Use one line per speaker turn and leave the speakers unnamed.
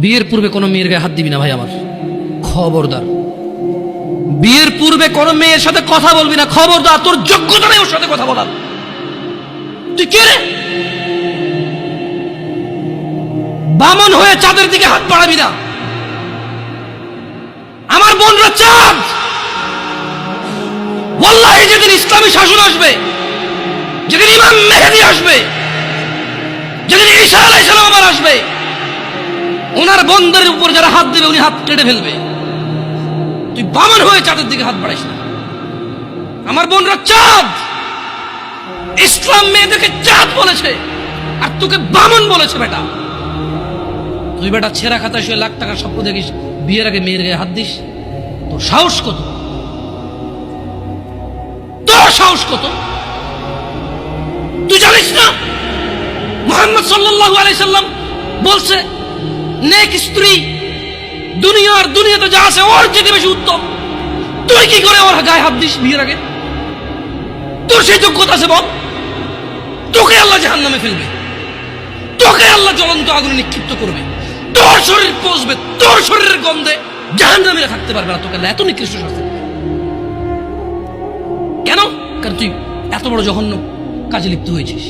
বিয়ের পূর্বে কোনো মেয়ের গায়ে হাত দিবি না ভাই আমার, খবরদার। বিয়ের পূর্বে কোনো মেয়ের সাথে কথা বলবি না, খবরদার। তোর যোগ্যতা নেই ওর সাথে কথা বলার। তুই কে রে? বামন হয়ে চাঁদের দিকে হাত বাড়াবি না। আমার বোনরা চাঁদ। ওয়াল্লাহি যেদিন ইসলামী শাসন আসবে, যেদিন ইমাম মেহেদী আসবে, যেদিন ঈসা আলাইহিস সালাম আবার আসবে, ওনার বন্ধের উপর যারা হাত দেবে উনি হাত কেটে ফেলবে। তুই বামন হয়ে চাঁদের দিকে হাত বাড়াইস না। আমার বোনরা চাঁদ। ইসলাম মেয়েদেরকে চাঁদ বলেছে আর তোকে বামন বলেছে। বেটা তুই বেটা ছেঁড়া খাতায় শুয়ে লাখ টাকার স্বপ্ন দেখিস, বিয়ের আগে মেয়ের গায়ে হাত দিস? তোর সাহস কত? তোর সাহস কত? তুই জানিস না মুহাম্মদ সাল্লাল্লাহু আলাইহি সাল্লাম বলছে নেক স্ত্রী দুনিয়াতে যা আছে ওর চেয়ে বেশি উত্তম। তুই কি করে ওর গায়ে হাত দিস বিয়ের আগে? তোর সেই যোগ্যতা আছে বল? তোকে আল্লাহ জাহান্নামে ফেলবে, তোকে আল্লাহ জ্বলন্ত আগুনে নিক্ষিপ্ত করবে, তোর শরীর পচবে, তোর শরীরের গন্ধে জাহান্নামীরা থাকতে পারবে না। তোকে আল্লাহ এত নিকৃষ্ট শাস্তি দেবে। কেন? কারণ তুই এত বড় জঘন্য কাজে লিপ্ত হয়েছিস।